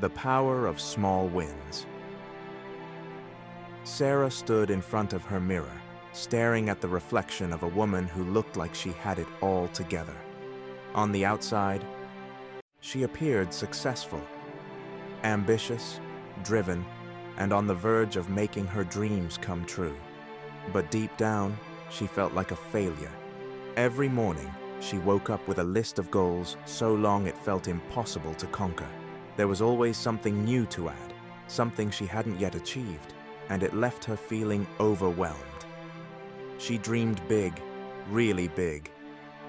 The power of small wins. Sarah stood in front of her mirror, staring at the reflection of a woman who looked like she had it all together. On the outside, she appeared successful, ambitious, driven, and on the verge of making her dreams come true. But deep down, she felt like a failure. Every morning, she woke up with a list of goals so long it felt impossible to conquer. There was always something new to add, something she hadn't yet achieved, and it left her feeling overwhelmed. She dreamed big, really big.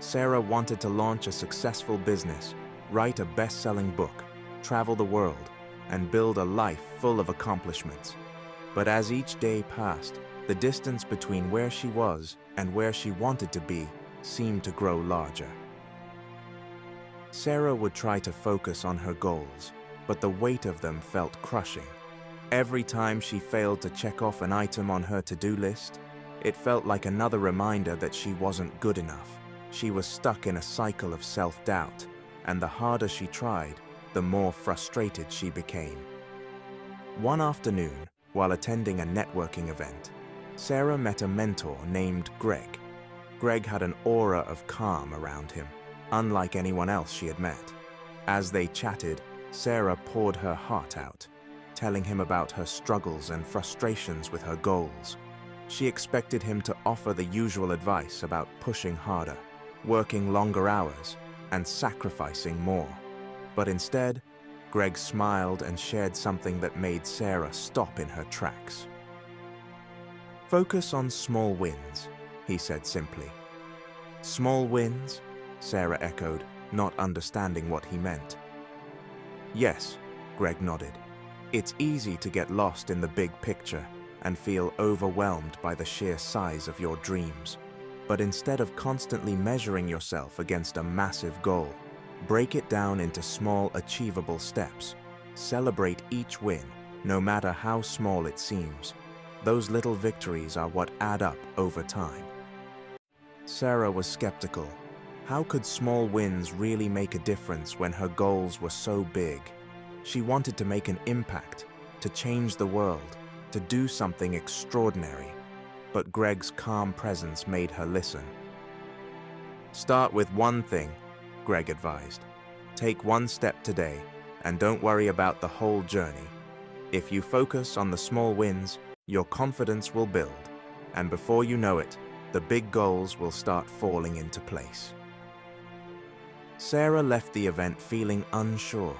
Sarah wanted to launch a successful business, write a best-selling book, travel the world, and build a life full of accomplishments. But as each day passed, the distance between where she was and where she wanted to be seemed to grow larger. Sarah would try to focus on her goals, but the weight of them felt crushing. Every time she failed to check off an item on her to-do list, it felt like another reminder that she wasn't good enough. She was stuck in a cycle of self-doubt, and the harder she tried, the more frustrated she became. One afternoon, while attending a networking event, Sarah met a mentor named Greg. Greg had an aura of calm around him, unlike anyone else she had met. As they chatted, Sarah poured her heart out, telling him about her struggles and frustrations with her goals. She expected him to offer the usual advice about pushing harder, working longer hours, and sacrificing more. But instead, Greg smiled and shared something that made Sarah stop in her tracks. "Focus on small wins," he said simply. "Small wins?" Sarah echoed, not understanding what he meant. "Yes," Greg nodded. "It's easy to get lost in the big picture and feel overwhelmed by the sheer size of your dreams. But instead of constantly measuring yourself against a massive goal, break it down into small, achievable steps. Celebrate each win, no matter how small it seems. Those little victories are what add up over time." Sarah was skeptical. How could small wins really make a difference when her goals were so big? She wanted to make an impact, to change the world, to do something extraordinary. But Greg's calm presence made her listen. "Start with one thing," Greg advised. "Take one step today, and don't worry about the whole journey. If you focus on the small wins, your confidence will build, and before you know it, the big goals will start falling into place." Sarah left the event feeling unsure.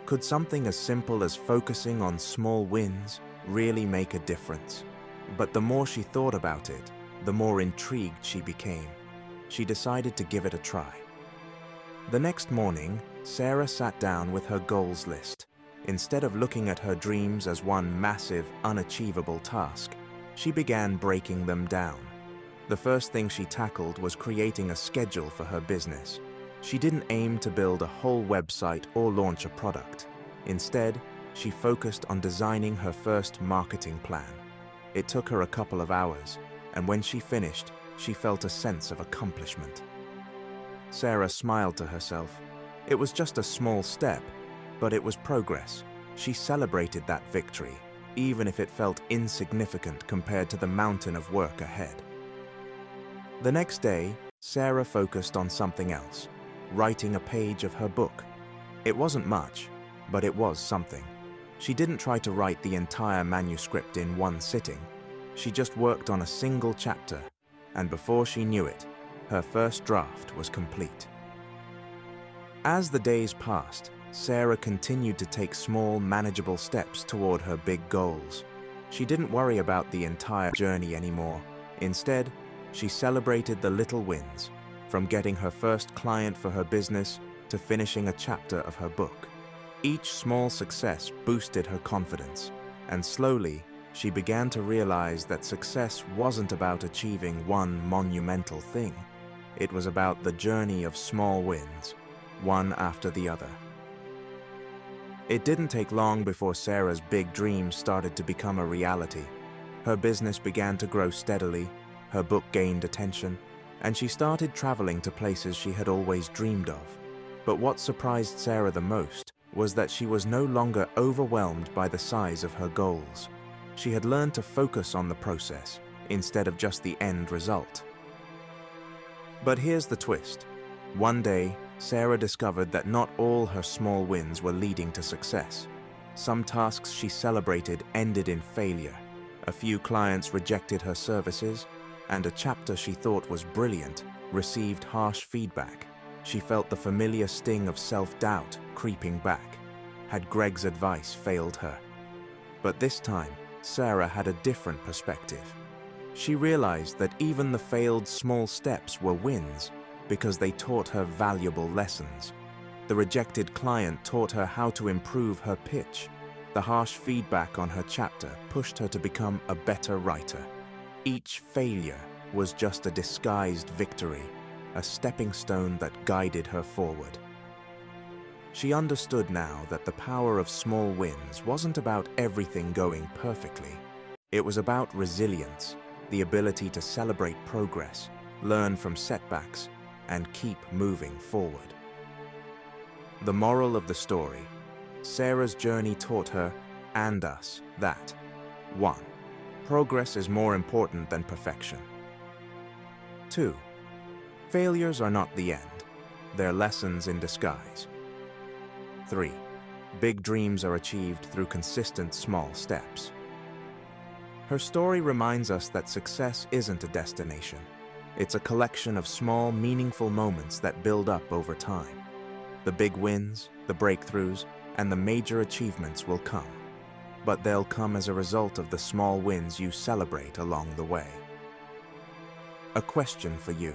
Could something as simple as focusing on small wins really make a difference? But the more she thought about it, the more intrigued she became. She decided to give it a try. The next morning, Sarah sat down with her goals list. Instead of looking at her dreams as one massive, unachievable task, she began breaking them down. The first thing she tackled was creating a schedule for her business. She didn't aim to build a whole website or launch a product. Instead, she focused on designing her first marketing plan. It took her a couple of hours, and when she finished, she felt a sense of accomplishment. Sarah smiled to herself. It was just a small step, but it was progress. She celebrated that victory, even if it felt insignificant compared to the mountain of work ahead. The next day, Sarah focused on something else, writing a page of her book. It wasn't much, but it was something. She didn't try to write the entire manuscript in one sitting. She just worked on a single chapter, and before she knew it, her first draft was complete. As the days passed, Sarah continued to take small, manageable steps toward her big goals. She didn't worry about the entire journey anymore. Instead, she celebrated the little wins, from getting her first client for her business to finishing a chapter of her book. Each small success boosted her confidence, and slowly, she began to realize that success wasn't about achieving one monumental thing. It was about the journey of small wins, one after the other. It didn't take long before Sarah's big dreams started to become a reality. Her business began to grow steadily, her book gained attention, and she started traveling to places she had always dreamed of. But what surprised Sarah the most was that she was no longer overwhelmed by the size of her goals. She had learned to focus on the process instead of just the end result. But here's the twist. One day, Sarah discovered that not all her small wins were leading to success. Some tasks she celebrated ended in failure. A few clients rejected her services, and a chapter she thought was brilliant received harsh feedback. She felt the familiar sting of self-doubt creeping back. Had Greg's advice failed her? But this time, Sarah had a different perspective. She realized that even the failed small steps were wins because they taught her valuable lessons. The rejected client taught her how to improve her pitch. The harsh feedback on her chapter pushed her to become a better writer. Each failure was just a disguised victory, a stepping stone that guided her forward. She understood now that the power of small wins wasn't about everything going perfectly. It was about resilience, the ability to celebrate progress, learn from setbacks, and keep moving forward. The moral of the story: Sarah's journey taught her, and us, that 1. Progress is more important than perfection. 2. Failures are not the end. They're lessons in disguise. 3. Big dreams are achieved through consistent small steps. Her story reminds us that success isn't a destination. It's a collection of small, meaningful moments that build up over time. The big wins, the breakthroughs, and the major achievements will come, but they'll come as a result of the small wins you celebrate along the way. A question for you.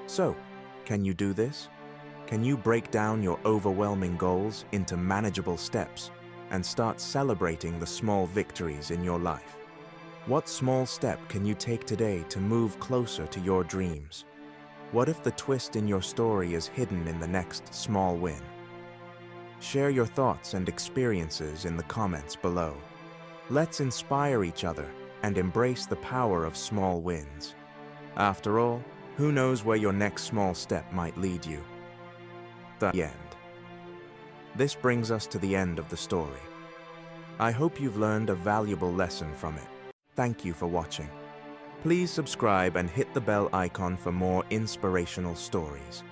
So, can you do this? Can you break down your overwhelming goals into manageable steps and start celebrating the small victories in your life? What small step can you take today to move closer to your dreams? What if the twist in your story is hidden in the next small win? Share your thoughts and experiences in the comments below. Let's inspire each other and embrace the power of small wins. After all, who knows where your next small step might lead you? The end. This brings us to the end of the story. I hope you've learned a valuable lesson from it. Thank you for watching. Please subscribe and hit the bell icon for more inspirational stories.